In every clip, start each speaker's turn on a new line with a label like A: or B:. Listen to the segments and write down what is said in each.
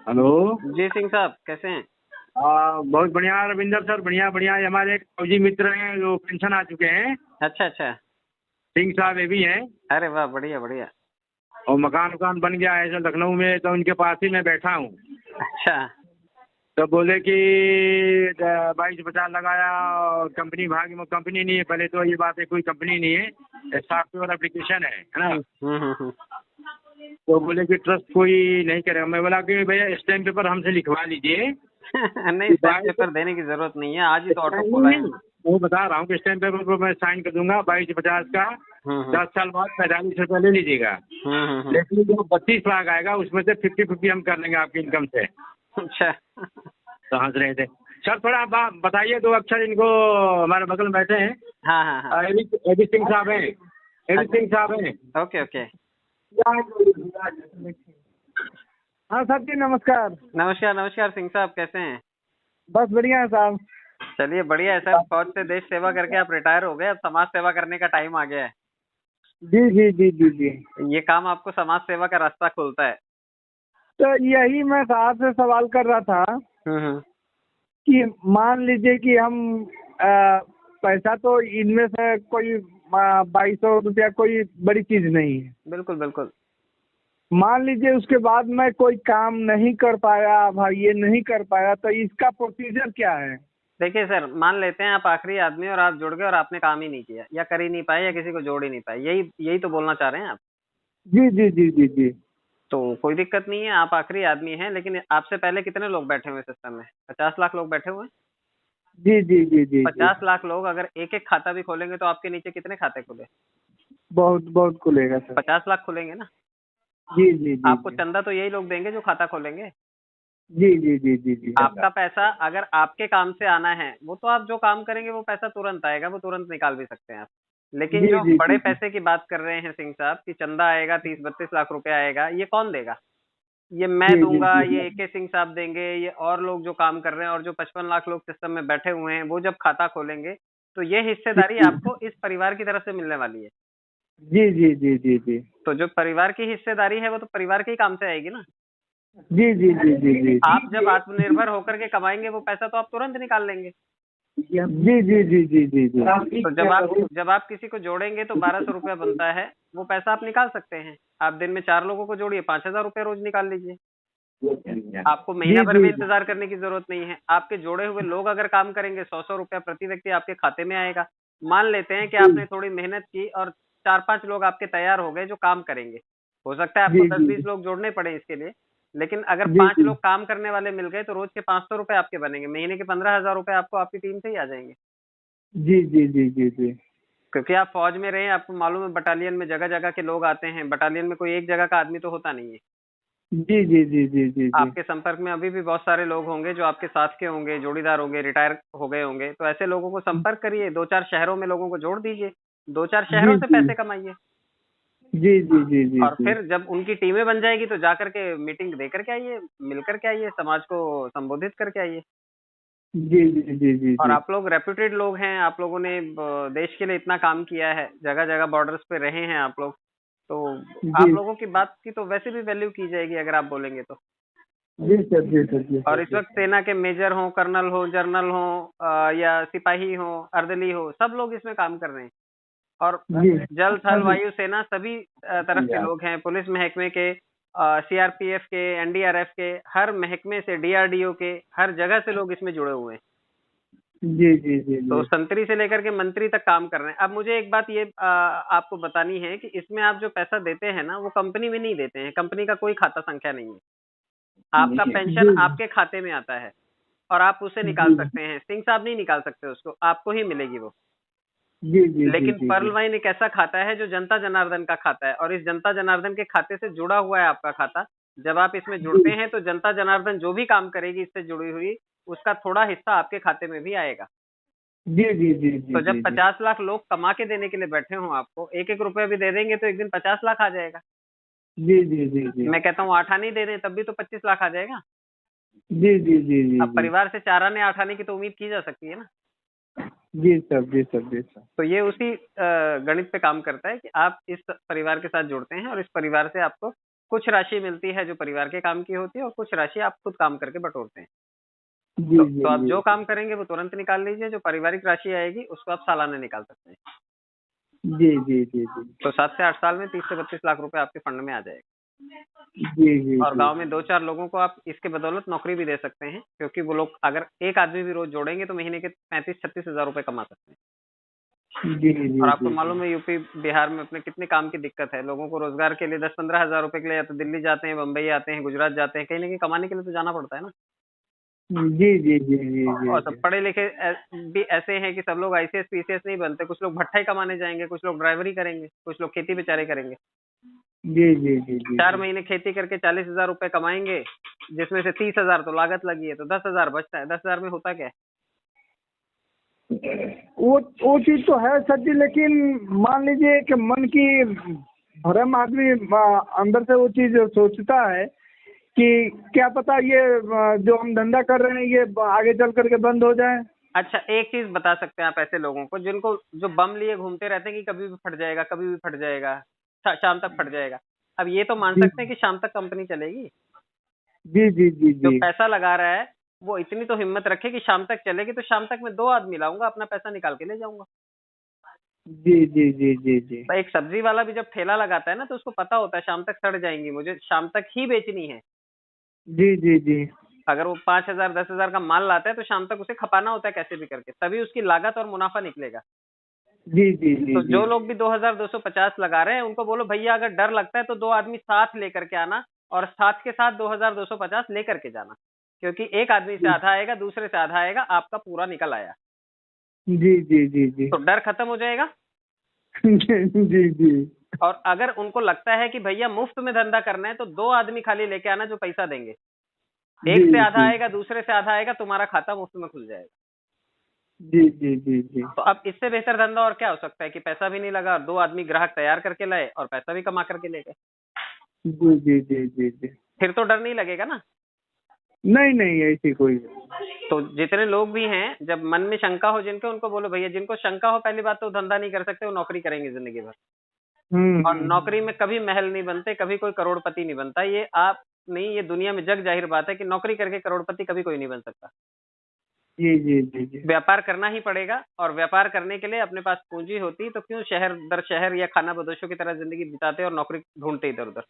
A: Hello.
B: जी सिंह साहब कैसे हैं?
A: बहुत बढ़िया रविंदर सर, बढ़िया बढ़िया। ये हमारे एक फौजी मित्र हैं जो पेंशन आ चुके हैं,
B: अच्छा अच्छा।
A: सिंह साहब, ये भी हैं।
B: अरे वाह, बढ़िया बढ़िया।
A: और मकान उकान बन गया है सर लखनऊ में, तो उनके पास ही मैं बैठा हूँ।
B: अच्छा।
A: तो बोले कि 2250 लगाया और कंपनी भागी में, कंपनी नहीं है। पहले तो ये बात है, कोई कंपनी नहीं है, सॉफ्टवेयर एप्लीकेशन है ना।
B: हम्म।
A: तो बोले कि ट्रस्ट कोई नहीं करेगा। मैं बोला कि भैया स्टैम्प पेपर हमसे लिखवा लीजिए।
B: नहीं, स्टैम्प पेपर देने की जरूरत नहीं है, आज ही तो ऑटो खोला है।
A: नहीं, वो बता रहा हूँ कि स्टैम्प पेपर पर मैं साइन कर दूंगा 2250 का।
B: हम्म
A: 10 साल बाद 45 रुपये ले लीजिएगा।
B: हम्म।
A: लेकिन जो 32 लाख आएगा उसमें से 50-50 हम कर लेंगे आपकी इनकम से।
B: अच्छा।
A: तो हंस रहे थे सर। थोड़ा आप बताइए, 2 अक्षर इनको, हमारे बगल में बैठे हैं।
B: हाँ हाँ हाँ।
A: एबी सिंह साहब हैं, एबी सिंह साहब हैं।
B: Okay okay.
C: हाँ साहब जी, नमस्कार।
B: नमस्कार नमस्कार सिंह साहब, कैसे हैं?
C: बस बढ़िया है साहब।
B: चलिए बढ़िया है सर, फौज से देश सेवा करके आप रिटायर हो गए, अब समाज सेवा करने का टाइम आ गया है।
C: जी जी जी जी जी।
B: ये काम आपको समाज सेवा का रास्ता खोलता है।
C: तो यही मैं साहब से सवाल कर रहा था
B: हम्म।
C: कि मान लीजिए कि हम पैसा तो इनमें से कोई 2200 रुपया कोई बड़ी चीज नहीं है।
B: बिल्कुल बिल्कुल।
C: मान लीजिए उसके बाद मैं कोई काम नहीं कर पाया, भाई ये नहीं कर पाया, तो इसका प्रोसीजर क्या है?
B: देखिए सर, मान लेते हैं आप आखिरी आदमी और आप जुड़ गए और आपने काम ही नहीं किया या कर ही नहीं पाए या किसी को जोड़ ही नहीं पाए, यही यही तो बोलना चाह रहे हैं आप।
C: जी जी जी जी जी।
B: तो कोई दिक्कत नहीं है, आप आखिरी आदमी हैं, लेकिन आपसे पहले कितने लोग बैठे हुए सिस्टम में? 50 लाख लोग बैठे हुए हैं।
C: जी जी जी जी जी।
B: 50 लाख लोग अगर एक एक खाता भी खोलेंगे तो आपके नीचे कितने खाते खुले?
C: बहुत बहुत खुलेगा सर।
B: 50 लाख खुलेंगे ना।
C: जी जी जी
B: आपको
C: जी
B: चंदा तो यही लोग देंगे जो खाता खोलेंगे।
C: जी जी जी जी जी।
B: आपका पैसा अगर आपके काम से आना है, वो तो आप जो काम करेंगे वो पैसा तुरंत आएगा, वो तुरंत निकाल भी सकते हैं आप। लेकिन
C: जी
B: जो
C: जी
B: बड़े
C: जी जी
B: पैसे की बात कर रहे हैं सिंह साहब, कि चंदा आएगा 30-32 लाख रुपए आएगा, ये कौन देगा? ये मैं
C: जी जी
B: दूंगा,
C: जी
B: ये AK सिंह साहब देंगे, ये और लोग जो काम कर रहे हैं, और जो 55 लाख लोग सिस्टम में बैठे हुए हैं वो जब खाता खोलेंगे, तो ये हिस्सेदारी आपको इस परिवार की तरफ से मिलने वाली है।
C: जी जी जी जी जी
B: तो जो परिवार की हिस्सेदारी है वो तो परिवार के ही काम से आएगी ना।
C: जी जी जी जी जी
B: आप जब आत्मनिर्भर होकर के कमाएंगे वो पैसा तो आप तुरंत निकाल लेंगे।
C: जी जी जी जी जी जी।
B: तो जब आप किसी को जोड़ेंगे तो 1200 रुपया बनता है, वो पैसा आप निकाल सकते हैं। आप दिन में 4 लोगों को जोड़िए, 5000 रुपये रोज निकाल लीजिए। आपको महीना
C: जी
B: भर भी
C: जी
B: इंतजार करने की जरूरत नहीं है। आपके जोड़े हुए लोग अगर काम करेंगे, 100-100 रुपया प्रति व्यक्ति आपके खाते में आएगा। मान लेते हैं कि आपने थोड़ी मेहनत की और 4-5 लोग आपके तैयार हो गए जो काम करेंगे। हो सकता है आपको
C: जी
B: 10-20 लोग जोड़ने पड़े इसके लिए, लेकिन अगर
C: जी
B: 5 लोग काम करने वाले मिल गए तो रोज के 500 रुपये आपके बनेंगे, महीने के 15,000 रुपये आपको आपकी टीम से ही आ जाएंगे।
C: जी जी जी जी जी।
B: क्योंकि आप फौज में रहे, आपको मालूम है बटालियन में जगह जगह के लोग आते हैं, बटालियन में कोई एक जगह का आदमी तो होता नहीं है।
C: जी जी जी जी जी जी।
B: आपके संपर्क में अभी भी बहुत सारे लोग होंगे जो आपके साथ के होंगे, जोड़ीदार होंगे, रिटायर हो गए होंगे, तो ऐसे लोगों को संपर्क करिए, 2-4 शहरों में लोगों को जोड़ दीजिए, 2-4
C: जी
B: शहरों से
C: जी
B: पैसे कमाइए।
C: जी जी जी जी
B: और
C: जी
B: फिर जब उनकी टीमें बन जाएगी तो जाकर के मीटिंग दे करके आइए, मिल करके आइए, समाज को संबोधित करके आइए।
C: जी जी जी जी
B: और
C: जी
B: आप लोग रेप्यूटेड लोग हैं, आप लोगों ने देश के लिए इतना काम किया है, जगह जगह बॉर्डर्स पे रहे हैं आप लोग, तो आप
C: जी
B: लोगों की बात की तो वैसे भी वैल्यू की जाएगी अगर आप बोलेंगे तो।
C: जी सर, जी सर, जी
B: और
C: सर,
B: इस
C: जी
B: वक्त
C: सर।
B: सेना के मेजर हो, कर्नल हो, जनरल हो, या सिपाही हो, अर्दली हो, सब लोग इसमें काम कर रहे हैं। और
C: जी
B: जल थल वायु सेना सभी तरफ के लोग हैं, पुलिस महकमे के, CRPF के, NDRF के, हर महकमे से, DRDO के, हर जगह से लोग इसमें जुड़े हुए हैं।
C: जी जी जी
B: तो
C: जी
B: संतरी से लेकर के मंत्री तक काम कर रहे हैं। अब मुझे एक बात ये आपको बतानी है कि इसमें आप जो पैसा देते हैं ना, वो कंपनी में नहीं देते हैं, कंपनी का कोई खाता संख्या नहीं है। आपका पेंशन
C: जी
B: आपके खाते में आता है और आप उसे निकाल
C: जी
B: सकते हैं। सिंह साहब नहीं निकाल सकते उसको, आपको ही मिलेगी वो।
C: जी जी जी
B: लेकिन
C: जी
B: पर्ल
C: जी
B: वाइन एक ऐसा खाता है जो जनता जनार्दन का खाता है, और इस जनता जनार्दन के खाते से जुड़ा हुआ है आपका खाता। जब आप इसमें जुड़ते हैं तो जनता जनार्दन जो भी काम करेगी इससे जुड़ी हुई, उसका थोड़ा हिस्सा आपके खाते में भी आएगा।
C: जी जी जी जी
B: तो जब
C: जी जी
B: 50 लाख लोग कमा के देने के लिए बैठे हों आपको, एक एक रुपया भी दे देंगे तो एक दिन 50 लाख आ जाएगा।
C: जी जी जी जी
B: मैं कहता हूँ 8 आने दे दें तब भी तो 25 लाख आ जाएगा।
C: जी जी जी जी
B: अब
C: जी
B: परिवार से 4 आने 8 आने की तो उम्मीद की जा सकती है ना।
C: जी सर, जी सर, जी सर।
B: तो ये उसी गणित पे काम करता है कि आप इस परिवार के साथ जुड़ते हैं और इस परिवार से आपको कुछ राशि मिलती है जो परिवार के काम की होती है और कुछ राशि आप खुद काम करके बटोरते हैं।
C: जी जी
B: तो आप
C: जी
B: जो काम करेंगे वो तुरंत निकाल लीजिए, जो पारिवारिक राशि आएगी उसको आप सालाना निकाल सकते हैं।
C: जी जी जी जी
B: तो 7 से 8 साल में 30 से 32 लाख रुपए आपके फंड में आ जाएगा।
C: जी जी
B: और
C: जी
B: गांव में 2-4 लोगों को आप इसके बदौलत नौकरी भी दे सकते हैं, क्योंकि वो लोग अगर एक आदमी भी रोज जोड़ेंगे तो महीने के 35-36 हजार रुपए कमा सकते हैं।
C: जी जी
B: और आपको
C: जी
B: मालूम है यूपी बिहार में अपने कितने काम की दिक्कत है, लोगों को रोजगार के लिए 10-15 हजार रुपए के लिए या तो दिल्ली जाते हैं, बम्बई आते हैं, गुजरात जाते हैं, कहीं ना कहीं कमाने के लिए तो जाना पड़ता है ना।
C: जी जी जी जी जी
B: और सब पढ़े लिखे भी ऐसे हैं कि सब लोग आईसीएस पीसीएस नहीं बनते, कुछ लोग भट्टा ही कमाने जाएंगे, कुछ लोग ड्राइवरी करेंगे, कुछ लोग खेती बेचारे करेंगे।
C: जी जी जी जी
B: 4 महीने खेती करके 40 हजार रुपए कमाएंगे, जिसमें से 30 हजार तो लागत लगी है, तो 10 हजार बचता है। 10 हजार में होता क्या है?
C: वो चीज तो है सर जी, लेकिन मान लीजिए कि मन की भरम आदमी अंदर से वो चीज सोचता है कि क्या पता ये जो हम धंधा कर रहे हैं ये आगे चल करके बंद हो जाए।
B: अच्छा, एक चीज बता सकते हैं आप ऐसे लोगों को जिनको जो बम लिए घूमते रहते हैं कि कभी भी फट जाएगा, कभी भी फट जाएगा, शाम तक फट जाएगा। अब ये तो मान
C: जी
B: सकते हैं कि शाम तक कंपनी चलेगी।
C: जी जी जी
B: जो
C: जी
B: पैसा लगा रहा है वो इतनी तो हिम्मत रखे कि शाम तक चलेगी, तो शाम तक मैं 2 आदमी लाऊंगा, अपना पैसा निकाल के ले जाऊंगा।
C: जी जी जी जी जी
B: तो एक सब्जी वाला भी जब ठेला लगाता है ना, तो उसको पता होता है शाम तक सड़ जाएंगी, मुझे शाम तक ही बेचनी है।
C: जी जी जी
B: अगर वो 5 हजार 10 हजार का माल लाता है तो शाम तक उसे खपाना होता है कैसे भी करके, तभी उसकी लागत और मुनाफा निकलेगा।
C: जी जी जी
B: तो
C: जी
B: जो लोग भी 2250 लगा रहे हैं उनको बोलो भैया अगर डर लगता है तो 2 आदमी साथ लेकर के आना, और साथ के साथ 2250 लेकर के जाना, क्योंकि एक आदमी से आधा आएगा, दूसरे से आधा आएगा, आपका पूरा निकल आया।
C: जी जी जी जी
B: तो डर खत्म हो जाएगा।
C: जी जी
B: और अगर उनको लगता है कि भैया मुफ्त में धंधा करना है तो 2 आदमी खाली लेके आना जो पैसा देंगे, एक से आधा
C: जी
B: आएगा, दूसरे से आधा आएगा, तुम्हारा खाता मुफ्त में खुल जाएगा।
C: जी जी जी जी
B: तो अब इससे बेहतर धंधा और क्या हो सकता है कि पैसा भी नहीं लगा और 2 आदमी ग्राहक तैयार करके लाए और पैसा भी कमा करके ले गए।
C: जी जी जी जी जी
B: फिर तो डर नहीं लगेगा ना।
C: नहीं नहीं ऐसी कोई।
B: तो जितने लोग भी हैं जब मन में शंका हो जिनके, उनको बोलो भैया जिनको शंका हो पहली बात तो धंधा नहीं कर सकते, वो नौकरी करेंगे जिंदगी भर। और नौकरी में कभी महल नहीं बनते, कभी कोई करोड़पति नहीं बनता। ये आप नहीं, ये दुनिया में जग जाहिर बात है कि नौकरी करके करोड़पति कभी कोई नहीं बन सकता।
C: जी जी जी जी
B: व्यापार करना ही पड़ेगा, और व्यापार करने के लिए अपने पास पूंजी होती तो क्यों शहर दर शहर या खाना बदोशों की तरह जिंदगी बिताते और नौकरी ढूंढते इधर उधर।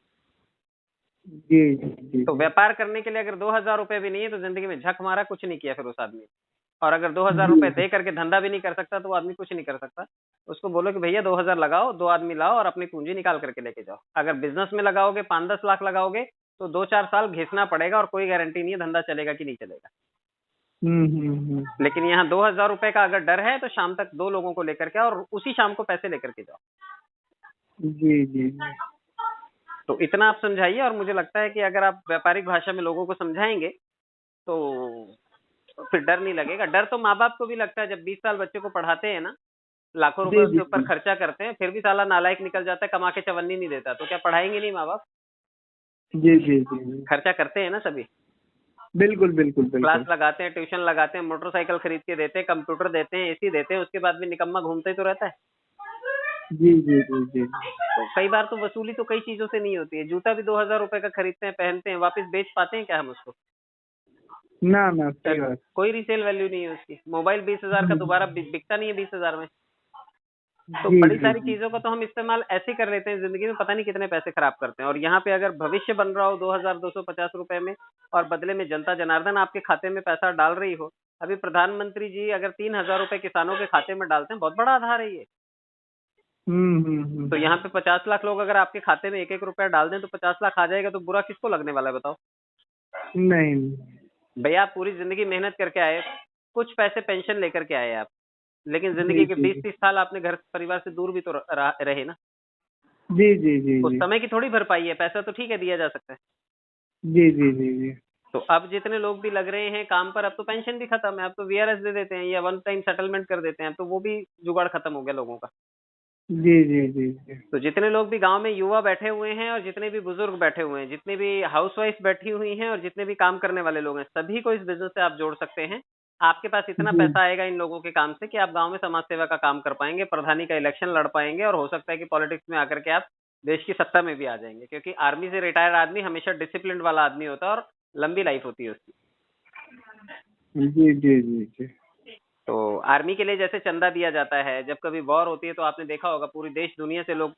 C: जी जी
B: तो व्यापार करने के लिए अगर 2000 रुपए भी नहीं है तो जिंदगी में झक मारा, कुछ नहीं किया फिर उस आदमी ने। और अगर 2000 रुपए दे करके धंधा भी नहीं कर सकता तो वो आदमी कुछ नहीं कर सकता। उसको बोलो कि भैया 2000 लगाओ, 2 आदमी लाओ और अपनी पूंजी निकाल करके लेके जाओ। अगर बिजनेस में लगाओगे 5-10 लाख लगाओगे तो 2-4 साल घिसना पड़ेगा और कोई गारंटी नहीं है धंधा चलेगा कि नहीं चलेगा। लेकिन यहाँ 2000 रुपए का अगर डर है तो शाम तक 2 लोगों को लेकर के आओ और उसी शाम को पैसे लेकर के जाओ।
C: जी जी
B: तो इतना आप समझाइए, और मुझे लगता है कि अगर आप व्यापारिक भाषा में लोगों को समझाएंगे तो फिर डर नहीं लगेगा। डर तो माँ बाप को भी लगता है, जब 20 साल बच्चे को पढ़ाते हैं ना, लाखों रुपए उसके ऊपर खर्चा करते हैं, फिर भी साला नालायक निकल जाता है, कमा के चवन्नी नहीं देता, तो क्या पढ़ाएंगे नहीं माँ बाप?
C: जी जी जी
B: खर्चा करते हैं ना सभी।
C: बिल्कुल बिल्कुल
B: क्लास
C: बिल्कुल
B: लगाते हैं, ट्यूशन लगाते हैं, मोटरसाइकिल खरीद के देते हैं, कंप्यूटर देते हैं, एसी देते हैं, उसके बाद भी निकम्मा घूमते ही तो रहता है।
C: जी जी जी जी
B: तो कई बार तो वसूली तो कई चीजों से नहीं होती है। जूता भी 2000 रुपए का खरीदते हैं, पहनते हैं, वापस बेच पाते हैं क्या हम उसको?
C: ना ना सही बात।
B: कोई रीसेल वैल्यू नहीं है उसकी। मोबाइल 20,000 का दोबारा बिकता नहीं है 20,000 में। तो
C: जी
B: बड़ी
C: जी
B: सारी
C: जी
B: चीजों का तो हम इस्तेमाल ऐसे कर लेते हैं जिंदगी में, पता नहीं कितने पैसे खराब करते हैं। और यहाँ पे अगर भविष्य बन रहा हो 2250 रुपए में, और बदले में जनता जनार्दन आपके खाते में पैसा डाल रही हो, अभी प्रधानमंत्री जी अगर 3000 रुपए किसानों के खाते में डालते हैं, बहुत बड़ा आधार है ये। तो यहाँ पे 50 लाख लोग अगर आपके खाते में 1-1 रुपया डाल दें तो 50 लाख आ जाएगा, तो बुरा किसको लगने वाला है बताओ?
C: नहीं
B: भैया आप पूरी जिंदगी मेहनत करके आए, कुछ पैसे पेंशन लेकर के आए आप, लेकिन
C: जी
B: जिंदगी के
C: जी
B: 20-30 साल आपने घर परिवार से दूर भी तो रहे ना।
C: जी जी जी
B: उस
C: जी
B: समय की थोड़ी भरपाई है, पैसा तो ठीक है दिया जा सकता है।
C: जी जी जी जी
B: तो अब जितने लोग भी लग रहे हैं काम पर, अब तो पेंशन भी खत्म है, अब तो वीआरएस दे देते हैं या वन टाइम सेटलमेंट कर देते हैं, तो वो भी जुगाड़ खत्म हो गया लोगों का।
C: जी जी जी जी
B: तो जितने लोग भी गांव में युवा बैठे हुए हैं और जितने भी बुजुर्ग बैठे हुए हैं, जितने भी हाउसवाइफ बैठी हुई हैं और जितने भी काम करने वाले लोग हैं, सभी को इस बिजनेस से आप जोड़ सकते हैं। आपके पास इतना
C: जी
B: पैसा आएगा इन लोगों के काम से कि आप गांव में समाज सेवा का काम कर पाएंगे, प्रधानी का इलेक्शन लड़ पाएंगे, और हो सकता है कि पॉलिटिक्स में आकर के आप देश की सत्ता में भी आ जाएंगे, क्योंकि आर्मी से रिटायर्ड आदमी हमेशा डिसिप्लिन वाला आदमी होता है और लंबी लाइफ होती है उसकी।
C: जी जी जी जी।
B: तो आर्मी के लिए जैसे चंदा दिया जाता है, जब कभी वॉर होती है तो आपने देखा होगा पूरी देश दुनिया से लोग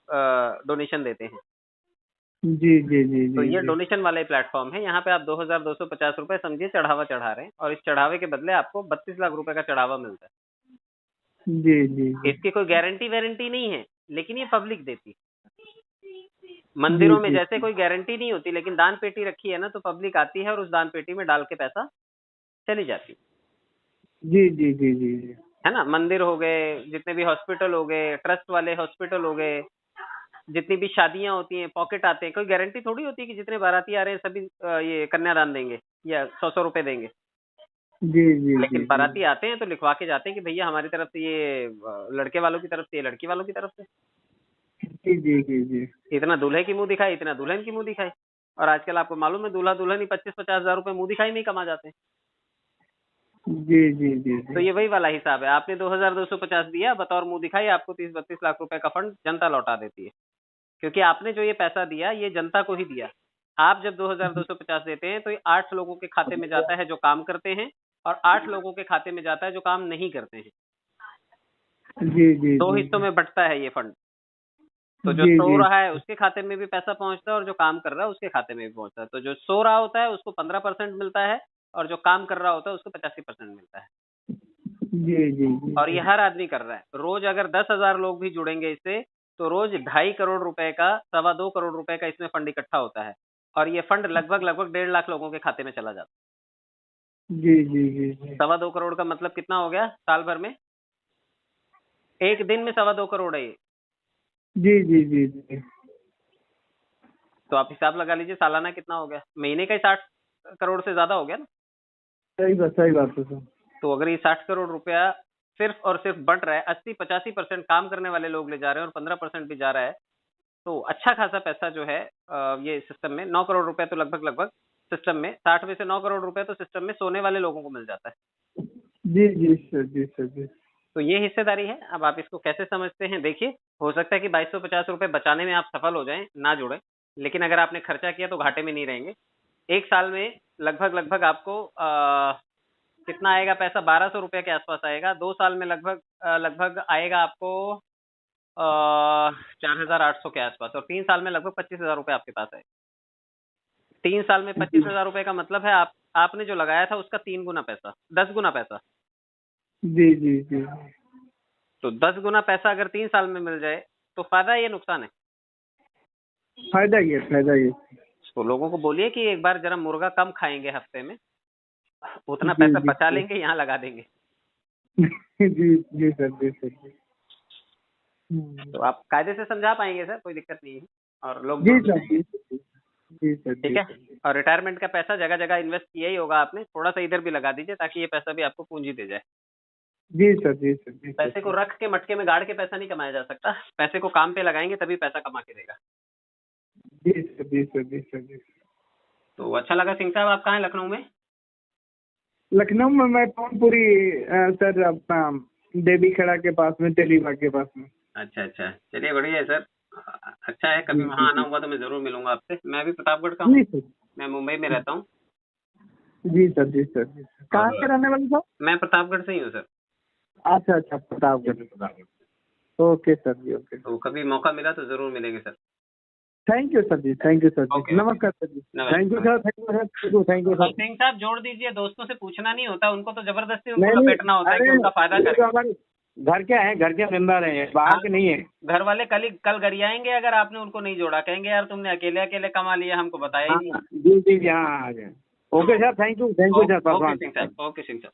B: डोनेशन देते हैं।
C: जी जी जी
B: तो
C: जी
B: ये
C: जी
B: डोनेशन वाला ही प्लेटफॉर्म है। यहाँ पे आप 2250 रुपए समझिए चढ़ावा चढ़ा रहे हैं, और इस चढ़ावे के बदले आपको 32 लाख रुपए का चढ़ावा मिलता है।
C: जी जी जी
B: इसकी कोई गारंटी वारंटी नहीं है, लेकिन ये पब्लिक देती है। मंदिरों में
C: जी
B: जैसे कोई गारंटी नहीं होती, लेकिन दान पेटी रखी है ना, तो पब्लिक आती है और उस दान पेटी में डाल के पैसा चली जाती
C: जी जी जी जी जी
B: है ना। मंदिर हो गए, जितने भी हॉस्पिटल हो गए, ट्रस्ट वाले हॉस्पिटल हो गए, जितनी भी शादियां होती हैं, पॉकेट आते हैं, कोई गारंटी थोड़ी होती है कि जितने बाराती आ रहे हैं सभी ये कन्यादान देंगे या 100 रुपए देंगे।
C: जी जी
B: लेकिन
C: जी
B: बाराती आते हैं तो लिखवा के जाते हैं कि भैया हमारी तरफ से ये लड़के वालों की तरफ से, ये लड़की वालों की तरफ से।
C: जी जी जी जी
B: इतना दूल्हे की मुंह दिखाई, इतना दुल्हन की मुंह दिखाई। और आजकल आपको मालूम है दूल्हा दुल्हन ही 25-50 हजार रुपए मुंह दिखाई में ही कमा जाते हैं।
C: जी जी जी
B: तो ये वही वाला हिसाब है। आपने 2250 दिया बतौर मुंह दिखाई, आपको 30-32 लाख रुपए का फंड जनता लौटा देती है, क्योंकि आपने जो ये पैसा दिया ये जनता को ही दिया। आप जब 2250 देते हैं तो ये 8 लोगों के खाते में जाता है जो काम करते हैं, और 8 लोगों के खाते में जाता है जो काम नहीं करते हैं।
C: जी जी
B: दो
C: जी
B: हिस्सों में बंटता है ये फंड। तो जो
C: जी
B: सो
C: जी
B: रहा है उसके खाते में भी पैसा पहुंचता है, और जो काम कर रहा है उसके खाते में भी पहुंचता है। तो जो सो रहा होता है उसको 15% मिलता है, और जो काम कर रहा होता है उसको 85% मिलता है।
C: जी जी जी
B: और ये हर आदमी कर रहा है। रोज अगर 10,000 लोग भी जुड़ेंगे इससे, तो रोज 2.5 करोड़ रुपए का, 2.25 करोड़ रुपए का इसमें फंड इकट्ठा होता है, और ये फंड लगभग 1.5 लाख लोगों के खाते में चला जाता
C: जी जी जी जी
B: है। 2.25 करोड़ का मतलब कितना हो गया साल भर में? एक दिन में 2.25 करोड़ है ये।
C: जी जी जी जी
B: तो आप हिसाब लगा लीजिए सालाना कितना हो गया, महीने का ही 60 करोड़ से ज्यादा हो गया ना।
C: सही बात है सर।
B: तो अगर ये 60 करोड़ रुपया सिर्फ और सिर्फ बंट रहा है, 80-85% काम करने वाले लोग ले जा रहे हैं और 15% भी जा रहा है, तो अच्छा खासा पैसा जो है ये सिस्टम में 9 करोड़ रुपए तो लगभग सिस्टम में 60 में से 9 करोड़ रुपए तो सिस्टम में सोने वाले लोगों को मिल जाता है।
C: जी जी सर जी सर जी।
B: तो ये हिस्सेदारी है। अब आप इसको कैसे समझते हैं देखिए, हो सकता है कि 2250 रुपए बचाने में आप सफल हो जाएं, ना जुड़े, लेकिन अगर आपने खर्चा किया तो घाटे में नहीं रहेंगे। एक साल में लगभग आपको कितना आएगा पैसा? 1200 रुपए के आसपास आएगा। 2 साल में लगभग आएगा आपको 4800 के आसपास, और 3 साल में लगभग 25,000 रुपए आपके पास आएगा। 3 साल में 25,000 रुपए का मतलब है आपने जो लगाया था उसका 3 गुना पैसा, 10 गुना पैसा।
C: जी जी जी
B: तो 10 गुना पैसा अगर 3 साल में मिल जाए तो फायदा है या नुकसान है?
C: फायदा ही है, फायदा ही है।
B: तो लोगों को बोलिए कि एक बार जरा मुर्गा कम खाएंगे हफ्ते में, उतना
C: जी,
B: पैसा
C: जी,
B: बचा
C: जी।
B: लेंगे, यहाँ लगा देंगे।
C: जी जी सर जी सर जी।
B: तो आप कायदे से समझा पाएंगे सर, कोई दिक्कत नहीं है। और लोग
C: जी
B: जुड़
C: सर
B: जाएंगे।
C: जी सर
B: ठीक है। और रिटायरमेंट का पैसा जगह जगह इन्वेस्ट किया ही होगा आपने, थोड़ा सा इधर भी लगा दीजिए ताकि ये पैसा भी आपको पूंजी दे जाए।
C: जी सर जी सर जी सर।
B: पैसे को रख के मटके में गाड़ के पैसा नहीं कमाया जा सकता, पैसे को काम पे लगाएंगे तभी पैसा कमा के देगा।
C: जी सर जी सर जी सर जी।
B: तो अच्छा लगा सिंह साहब, आप कहाँ हैं लखनऊ में?
C: लखनऊ में मैं पवनपुरी सर अपना देवी खड़ा के पास में, तेलीबाग के पास में।
B: अच्छा, चलिए बढ़िया है सर। अच्छा है, कभी
C: जी,
B: वहाँ
C: जी,
B: आना
C: जी।
B: होगा तो मैं जरूर मिलूंगा आपसे। मैं भी प्रतापगढ़ का हूँ,
C: जी सर
B: मैं मुंबई में रहता हूँ।
C: जी सर जी सर जी सर। कहाँ के रहने वाले सर?
B: मैं प्रतापगढ़ से ही हूँ सर।
C: अच्छा Pratapgarh. Okay sir ji, okay.
B: तो कभी मौका मिला तो जरूर मिलेंगे sir.
C: Thank you sir ji, thank you sir ji.
B: Okay,
C: नमस्कार सर जी।
B: नमस्कार।
C: Thank you sir, thank you
B: तो
C: सर।
B: सिंह साहब जोड़ दीजिए, दोस्तों से पूछना नहीं होता, उनको तो जबरदस्ती उनको
C: नहीं,
B: लपेटना होता है कि उनका फायदा
C: ये तो
B: करें।
C: हमारे घर के हैं, घर के मेंबर हैं, बाहर के नहीं है।
B: घर वाले कल गरियाएंगे अगर आपने उनको नहीं जोड़ा, कहेंगे यार तुमने अकेले अकेले कमा लिया, हमको बताया ही नहीं।
C: जी जी जी, हाँ। Okay sir, thank you sir.
B: Okay Singh साहब।